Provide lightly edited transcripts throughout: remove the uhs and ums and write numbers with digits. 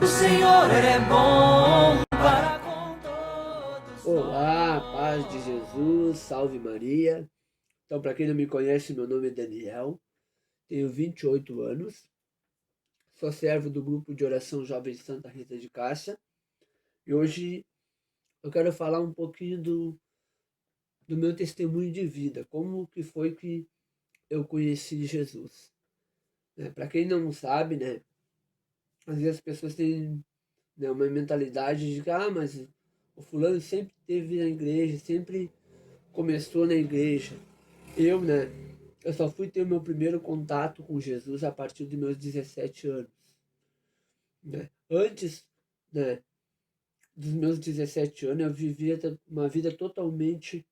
O Senhor é bom para com todos. Olá, paz de Jesus, salve Maria. Então, para quem não me conhece, meu nome é Daniel, tenho 28 anos, sou servo do grupo de oração Jovem Santa Rita de Cássia e hoje eu quero falar um pouquinho do meu testemunho de vida, como que foi que eu conheci Jesus. Para quem não sabe, né, às vezes as pessoas têm, né, uma mentalidade de que, mas o fulano sempre esteve na igreja, sempre começou na igreja. Eu só fui ter o meu primeiro contato com Jesus a partir dos meus 17 anos, né? Antes, né, dos meus 17 anos, eu vivia uma vida totalmente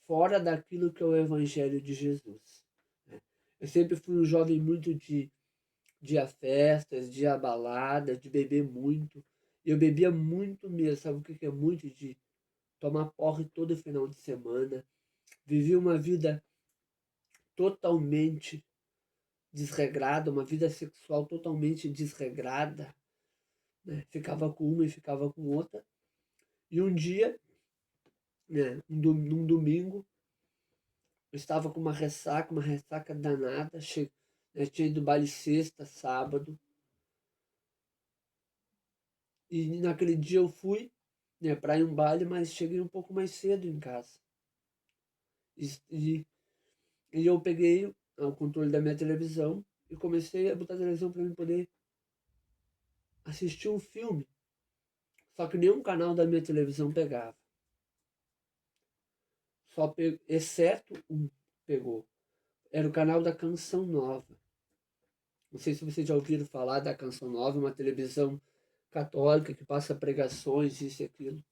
fora daquilo que é o Evangelho de Jesus, né? Eu sempre fui um jovem muito de ir a festas, de ir a balada, de beber muito. Eu bebia muito mesmo, sabe o que é muito? De tomar porre todo final de semana. Vivia uma vida totalmente desregrada, uma vida sexual totalmente desregrada, né? Ficava com uma e ficava com outra. E um dia, né, num domingo, eu estava com uma ressaca danada. Né, tinha ido baile sexta, sábado. E naquele dia eu fui, né, para ir um baile, mas cheguei um pouco mais cedo em casa. E, e, e eu peguei o controle da minha televisão e comecei a botar a televisão para mim poder assistir um filme. Só que nenhum canal da minha televisão pegava. Exceto um pegou. Era o canal da Canção Nova. Não sei se vocês já ouviram falar da Canção Nova, uma televisão católica que passa pregações, isso e aquilo.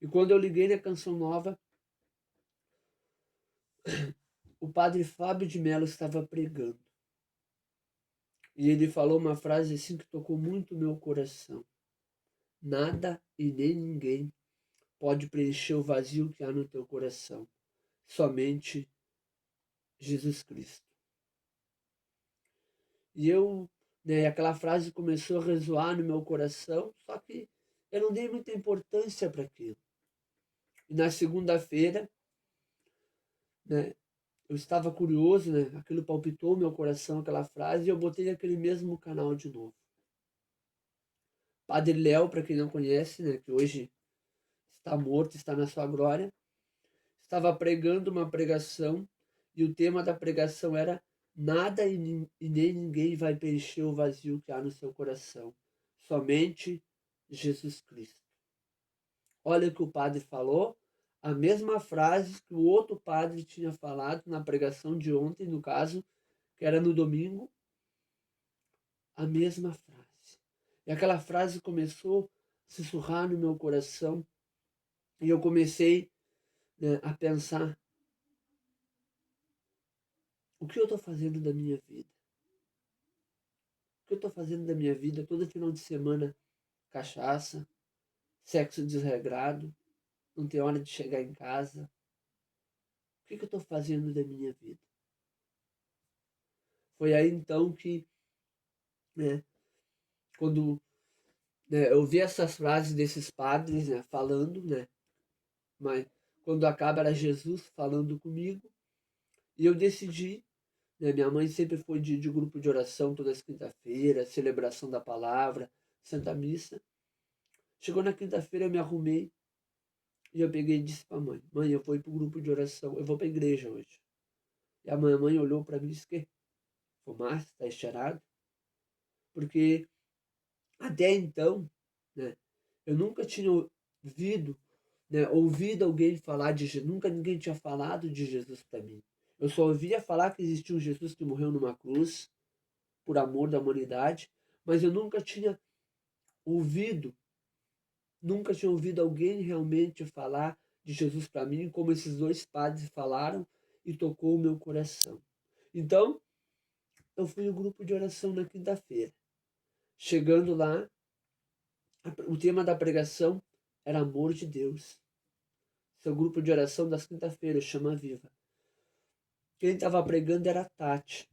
E quando eu liguei na Canção Nova, o padre Fábio de Mello estava pregando. E ele falou uma frase assim que tocou muito o meu coração. Nada e nem ninguém pode preencher o vazio que há no teu coração. Somente Jesus Cristo. E né, aquela frase começou a ressoar no meu coração, só que eu não dei muita importância para aquilo. E na segunda-feira, né, eu estava curioso, né, aquilo palpitou meu coração, aquela frase, e eu botei aquele mesmo canal de novo. Padre Léo, para quem não conhece, né, que hoje está morto, está na sua glória, estava pregando uma pregação, e o tema da pregação era: nada e nem ninguém vai preencher o vazio que há no seu coração. Somente Jesus Cristo. Olha o que o padre falou, a mesma frase que o outro padre tinha falado na pregação de ontem, no caso, que era no domingo, a mesma frase. E aquela frase começou a sussurrar no meu coração, e eu comecei, né, a pensar: o que eu estou fazendo da minha vida? O que eu estou fazendo da minha vida? Todo final de semana, cachaça, sexo desregrado, não tem hora de chegar em casa. O que eu estou fazendo da minha vida? Foi aí então que, né, quando, né, eu vi essas frases desses padres, né, falando, né, mas quando acaba era Jesus falando comigo, e eu decidi, né, minha mãe sempre foi de grupo de oração todas as quinta-feiras, celebração da palavra, Santa Missa. Chegou na quinta-feira, eu me arrumei e eu peguei e disse para a mãe: mãe, eu vou ir para o grupo de oração, eu vou para a igreja hoje. E a minha mãe olhou para mim e disse: que fumaste, está cheirado? Porque até então, né, eu nunca tinha ouvido, né, ouvido alguém falar de Jesus, nunca ninguém tinha falado de Jesus para mim. Eu só ouvia falar que existia um Jesus que morreu numa cruz por amor da humanidade, mas eu ouvido, nunca tinha ouvido alguém realmente falar de Jesus para mim, como esses dois padres falaram e tocou o meu coração. Então, eu fui ao grupo de oração na quinta-feira. Chegando lá, o tema da pregação era amor de Deus. Seu grupo de oração das quinta-feiras, Chama Viva. Quem estava pregando era a Tati.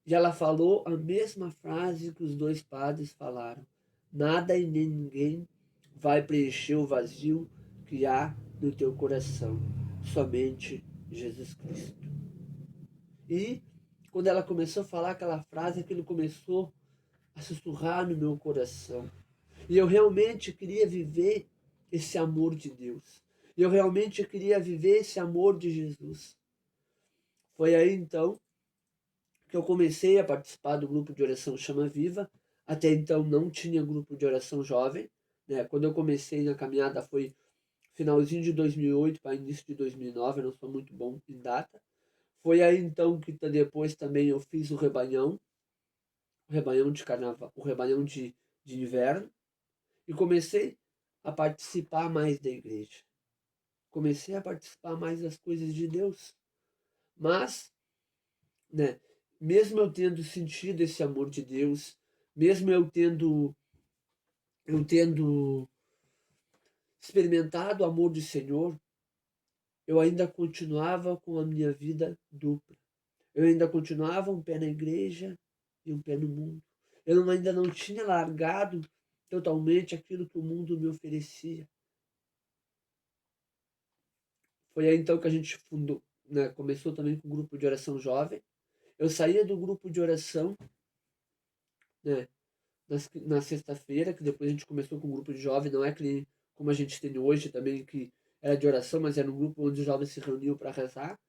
E ela falou a mesma frase que os dois padres falaram: nada e nem ninguém vai preencher o vazio que há no teu coração, somente Jesus Cristo. E quando ela começou a falar aquela frase, aquilo começou a sussurrar no meu coração. E eu realmente queria viver esse amor de Deus. E eu realmente queria viver esse amor de Jesus. Foi aí então que eu comecei a participar do grupo de oração Chama Viva. Até então não tinha grupo de oração jovem, né? Quando eu comecei na caminhada foi finalzinho de 2008 para início de 2009, eu não sou muito bom em data. Foi aí então que depois também eu fiz o rebanhão de carnaval, o rebanhão de inverno, e comecei a participar mais da igreja. Comecei a participar mais das coisas de Deus. Mas, né, mesmo eu tendo sentido esse amor de Deus, mesmo eu tendo experimentado o amor do Senhor, eu ainda continuava com a minha vida dupla. Eu ainda continuava um pé na igreja e um pé no mundo. Eu ainda não tinha largado totalmente aquilo que o mundo me oferecia. Foi aí então que a gente fundou, né, começou também com o grupo de oração jovem. Eu saía do grupo de oração, né, na sexta-feira, que depois a gente começou com um grupo de jovem, não é que como a gente tem hoje também, que era de oração, mas era um grupo onde os jovens se reuniam para rezar.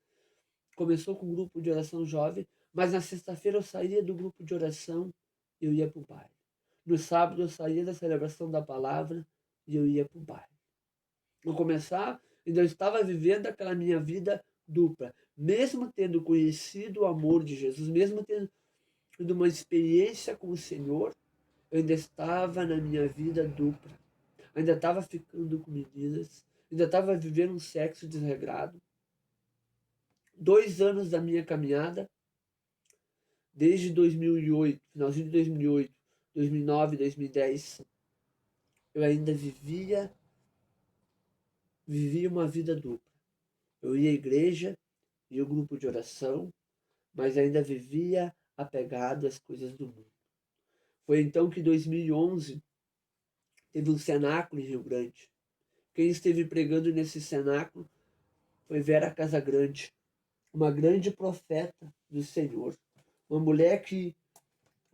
Começou com um grupo de oração jovem, mas na sexta-feira eu saía do grupo de oração e eu ia para o baile. No sábado eu saía da celebração da palavra e eu ia para o baile. No começar, ainda eu estava vivendo aquela minha vida dupla, mesmo tendo conhecido o amor de Jesus, mesmo tendo uma experiência com o Senhor, eu ainda estava na minha vida dupla. Ainda estava ficando com meninas, ainda estava vivendo um sexo desregrado. 2 anos da minha caminhada, desde 2008, finalzinho de 2008, 2009, 2010, eu ainda vivia uma vida dupla. Eu ia à igreja, ia ao grupo de oração, mas ainda vivia apegado às coisas do mundo. Foi então que em 2011 teve um cenáculo em Rio Grande. Quem esteve pregando nesse cenáculo foi Vera Casagrande, uma grande profeta do Senhor. Uma mulher que,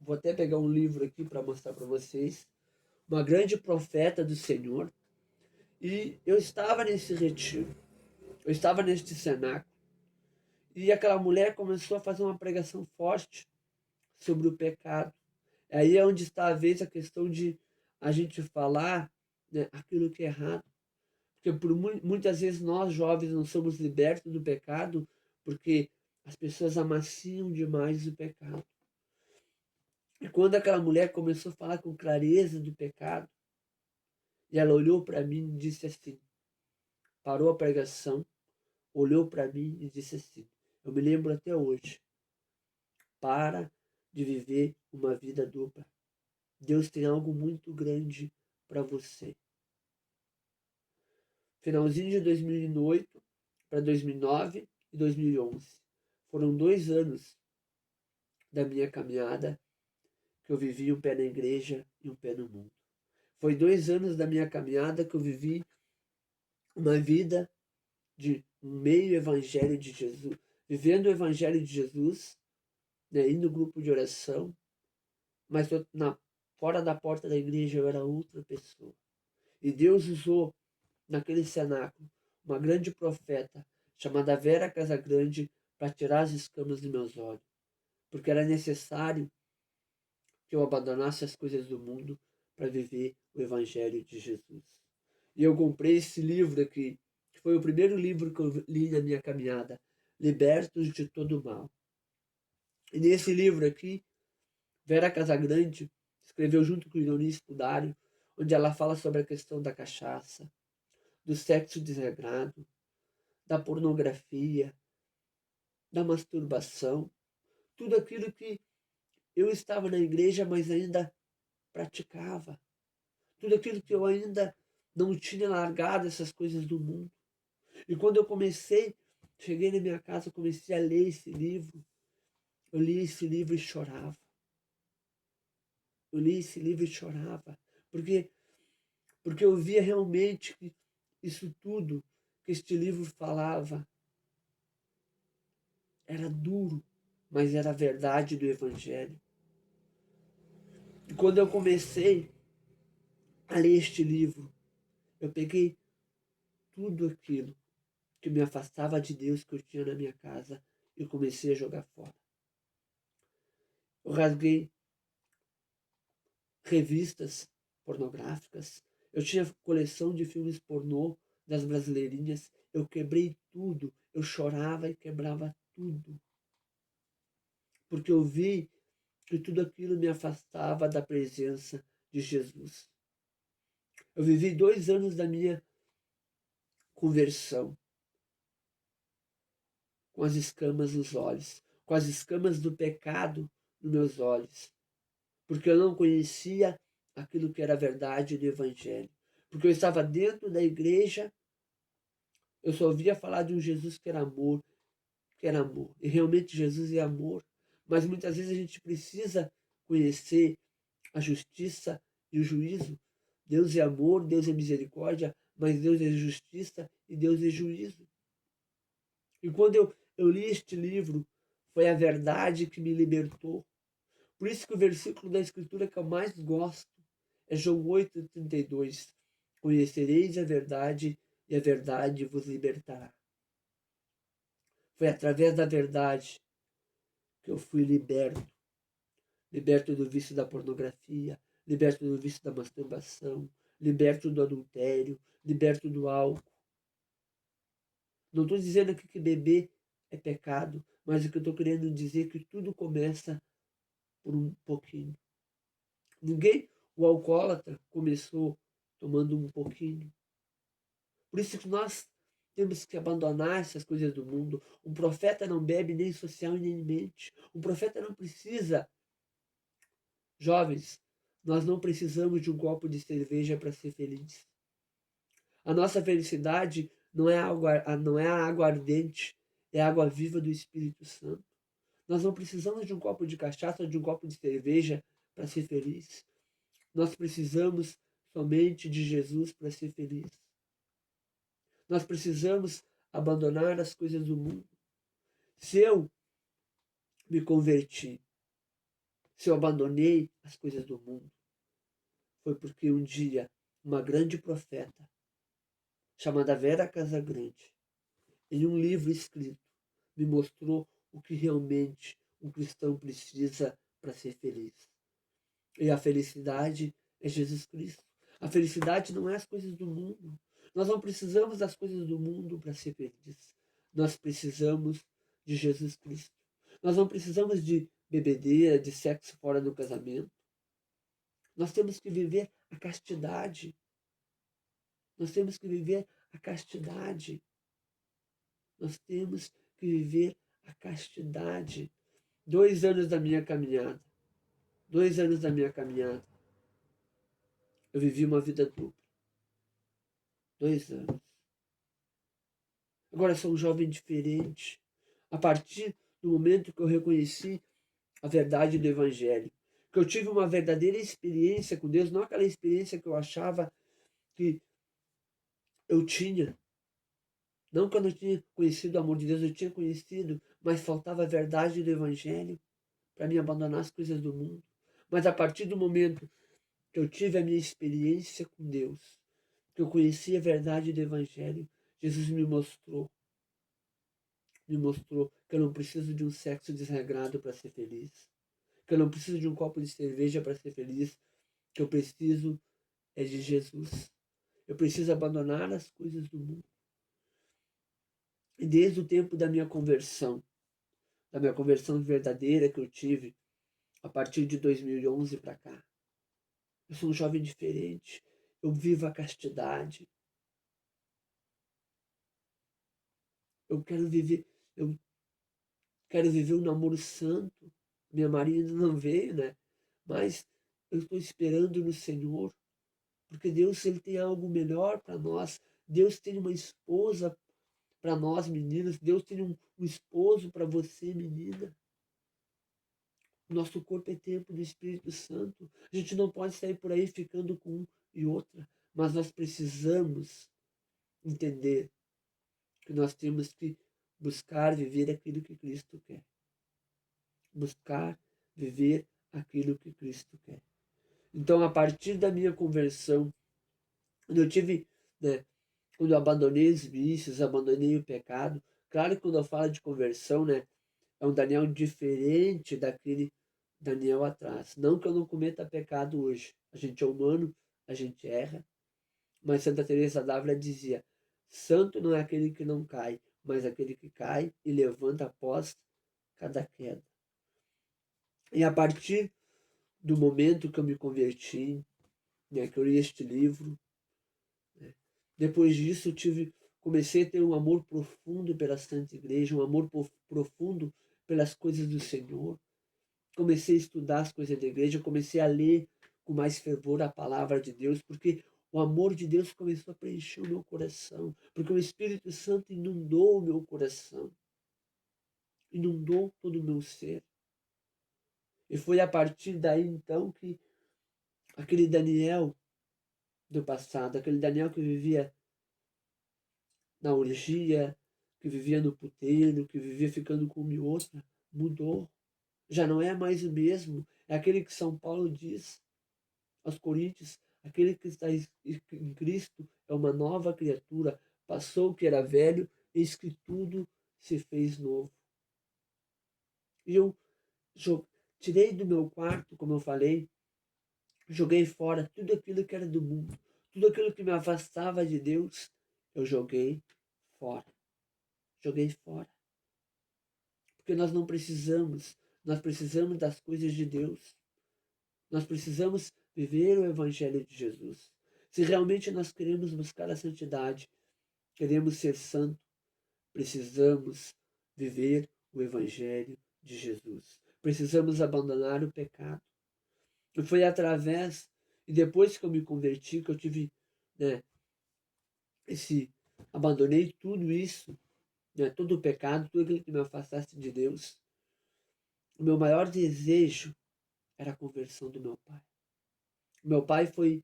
vou até pegar um livro aqui para mostrar para vocês, uma grande profeta do Senhor. E eu estava nesse retiro, eu estava neste cenáculo, e aquela mulher começou a fazer uma pregação forte sobre o pecado. Aí é onde está, às vezes, a questão de a gente falar, né, aquilo que é errado. Porque muitas vezes nós, jovens, não somos libertos do pecado porque as pessoas amaciam demais o pecado. E quando aquela mulher começou a falar com clareza do pecado, e ela olhou para mim e disse assim, parou a pregação, olhou para mim e disse assim, eu me lembro até hoje, para de viver uma vida dupla. Deus tem algo muito grande para você. Finalzinho de 2008 para 2009 e 2011. Foram 2 anos da minha caminhada que eu vivi um pé na igreja e um pé no mundo. Foi 2 anos da minha caminhada que eu vivi uma vida de um meio evangelho de Jesus, vivendo o evangelho de Jesus, né, indo no grupo de oração, mas fora da porta da igreja eu era outra pessoa. E Deus usou naquele cenáculo uma grande profeta chamada Vera Casagrande para tirar as escamas dos meus olhos, porque era necessário que eu abandonasse as coisas do mundo para viver o Evangelho de Jesus. E eu comprei esse livro aqui, que foi o primeiro livro que eu li na minha caminhada, Libertos de Todo Mal. E nesse livro aqui, Vera Casagrande escreveu junto com o Ionísio Dário, onde ela fala sobre a questão da cachaça, do sexo desregrado, da pornografia, da masturbação, tudo aquilo que eu estava na igreja, mas ainda praticava. Tudo aquilo que eu ainda não tinha largado, essas coisas do mundo. E quando eu cheguei na minha casa, comecei a ler esse livro, Eu li esse livro e chorava. Eu li esse livro e chorava. Porque eu via realmente que isso tudo que este livro falava era duro, mas era a verdade do Evangelho. E quando eu comecei a ler este livro, eu peguei tudo aquilo que me afastava de Deus que eu tinha na minha casa e comecei a jogar fora. Eu rasguei revistas pornográficas, eu tinha coleção de filmes pornô das brasileirinhas, eu quebrei tudo, eu chorava e quebrava tudo. Porque eu vi que tudo aquilo me afastava da presença de Jesus. Eu vivi 2 anos da minha conversão com as escamas nos olhos, com as escamas do pecado nos meus olhos, porque eu não conhecia aquilo que era a verdade do Evangelho. Porque eu estava dentro da igreja, eu só ouvia falar de um Jesus que era amor. E realmente Jesus é amor. Mas muitas vezes a gente precisa conhecer a justiça e o juízo. Deus é amor, Deus é misericórdia, mas Deus é justiça e Deus é juízo. E quando eu li este livro, foi a verdade que me libertou. Por isso que o versículo da Escritura que eu mais gosto é João 8,32. Conhecereis a verdade e a verdade vos libertará. Foi através da verdade que eu fui liberto. Liberto do vício da pornografia, liberto do vício da masturbação, liberto do adultério, liberto do álcool. Não estou dizendo aqui que beber é pecado, mas o que eu estou querendo dizer é que tudo começa por um pouquinho. O alcoólatra, começou tomando um pouquinho. Por isso que nós temos que abandonar essas coisas do mundo. Um profeta não bebe nem social e nem mente. Um profeta não precisa. Jovens, nós não precisamos de um copo de cerveja para ser feliz. A nossa felicidade não é a água ardente, é a água viva do Espírito Santo. Nós não precisamos de um copo de cachaça ou de um copo de cerveja para ser feliz. Nós precisamos somente de Jesus para ser feliz. Nós precisamos abandonar as coisas do mundo. Se eu me converti, se eu abandonei as coisas do mundo, foi porque um dia uma grande profeta, chamada Vera Casagrande, em um livro escrito, me mostrou o que realmente um cristão precisa para ser feliz. E a felicidade é Jesus Cristo. A felicidade não é as coisas do mundo. Nós não precisamos das coisas do mundo para ser felizes. Nós precisamos de Jesus Cristo. Nós não precisamos de bebedeira, de sexo fora do casamento. Nós temos que viver a castidade. Nós temos que viver a castidade. Nós temos que viver a castidade. 2 anos da minha caminhada. 2 anos da minha caminhada. Eu vivi uma vida dupla. 2 anos. Agora sou um jovem diferente. A partir do momento que eu reconheci a verdade do Evangelho, que eu tive uma verdadeira experiência com Deus, não aquela experiência que eu achava que eu tinha. Não que eu não tinha conhecido o amor de Deus, eu tinha conhecido, mas faltava a verdade do Evangelho para me abandonar as coisas do mundo. Mas a partir do momento que eu tive a minha experiência com Deus, que eu conheci a verdade do Evangelho, Jesus me mostrou que eu não preciso de um sexo desregrado para ser feliz, que eu não preciso de um copo de cerveja para ser feliz, que eu preciso é de Jesus. Eu preciso abandonar as coisas do mundo. E desde o tempo da minha conversão verdadeira que eu tive a partir de 2011 para cá, eu sou um jovem diferente. Eu vivo a castidade. Eu quero viver, eu quero viver um namoro santo. Minha Maria ainda não veio, né? Mas eu estou esperando no Senhor, porque Deus ele tem algo melhor para nós. Deus tem uma esposa para nós, meninas. Deus tem um esposo para você, menina. Nosso corpo é templo do Espírito Santo. A gente não pode sair por aí ficando com um e outra, mas nós precisamos entender que nós temos que buscar viver aquilo que Cristo quer. Buscar viver aquilo que Cristo quer. Então, a partir da minha conversão, quando eu tive, né, quando eu abandonei os vícios, abandonei o pecado, claro que quando eu falo de conversão, né, é um Daniel diferente daquele Daniel atrás. Não que eu não cometa pecado hoje. A gente é humano, a gente erra. Mas Santa Teresa d'Ávila dizia: santo não é aquele que não cai, mas aquele que cai e levanta após cada queda. E a partir do momento que eu me converti, né, que eu li este livro, né, depois disso comecei a ter um amor profundo pela Santa Igreja, um amor profundo pelas coisas do Senhor. Comecei a estudar as coisas da igreja, comecei a ler com mais fervor a palavra de Deus, porque o amor de Deus começou a preencher o meu coração, porque o Espírito Santo inundou o meu coração, inundou todo o meu ser. E foi a partir daí, então, que aquele Daniel do passado, aquele Daniel que vivia na orgia, que vivia no puteiro, que vivia ficando com uma e outra, mudou. Já não é mais o mesmo. É aquele que São Paulo diz aos Coríntios: aquele que está em Cristo é uma nova criatura. Passou o que era velho, eis que tudo se fez novo. E eu tirei do meu quarto, como eu falei, joguei fora tudo aquilo que era do mundo, tudo aquilo que me afastava de Deus, eu joguei fora. Joguei fora. Porque nós não precisamos, nós precisamos das coisas de Deus. Nós precisamos viver o Evangelho de Jesus. Se realmente nós queremos buscar a santidade, queremos ser santo, precisamos viver o Evangelho de Jesus. Precisamos abandonar o pecado. E foi através, e depois que eu me converti, que eu tive, né, abandonei tudo isso, né, todo o pecado, tudo aquilo que me afastasse de Deus. O meu maior desejo era a conversão do meu pai. Meu pai foi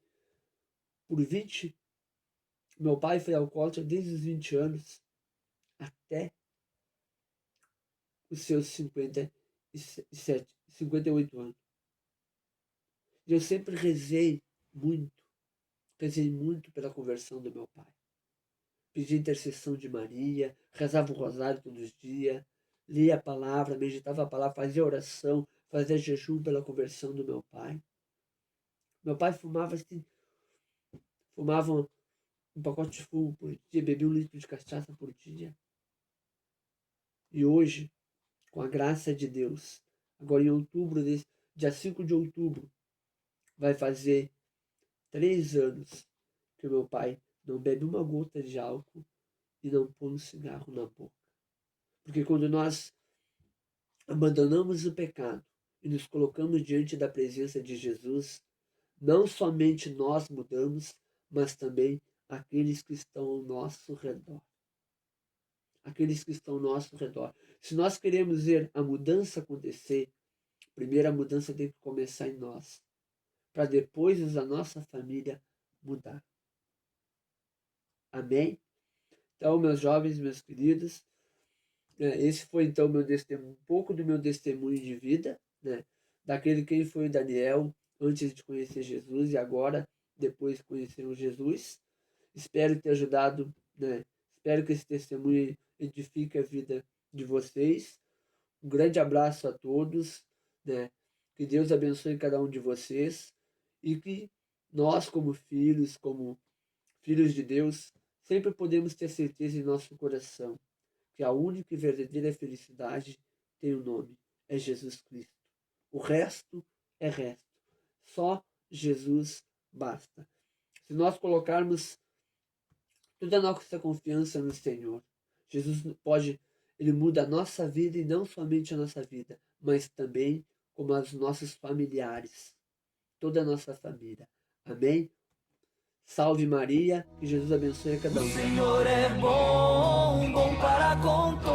Meu pai foi alcoólatra desde os 20 anos até os seus 58 anos. E eu sempre rezei muito pela conversão do meu pai. Pedi intercessão de Maria, rezava o rosário todos os dias, lia a palavra, meditava a palavra, fazia oração, fazia jejum pela conversão do meu pai. Meu pai fumava um pacote de fumo por dia, bebia 1 litro de cachaça por dia. E hoje, com a graça de Deus, agora em outubro, dia 5 de outubro, vai fazer 3 anos que meu pai não bebe uma gota de álcool e não põe um cigarro na boca. Porque quando nós abandonamos o pecado e nos colocamos diante da presença de Jesus, não somente nós mudamos, mas também aqueles que estão ao nosso redor. Aqueles que estão ao nosso redor. Se nós queremos ver a mudança acontecer, primeiro a mudança tem que começar em nós, para depois a nossa família mudar. Amém? Então, meus jovens, meus queridos, esse foi então um pouco do meu testemunho de vida, né? Daquele quem foi o Daniel antes de conhecer Jesus e agora, depois de conhecer o Jesus. Espero ter ajudado, né? Espero que esse testemunho edifique a vida de vocês. Um grande abraço a todos, né? Que Deus abençoe cada um de vocês e que nós, como filhos de Deus, sempre podemos ter certeza em nosso coração que a única e verdadeira felicidade tem um nome, é Jesus Cristo. O resto é resto. Só Jesus basta. Se nós colocarmos toda a nossa confiança no Senhor, Jesus Ele muda a nossa vida e não somente a nossa vida, mas também como os nossos familiares, toda a nossa família. Amém? Salve Maria, que Jesus abençoe a cada um. O Senhor é bom, bom para com todos.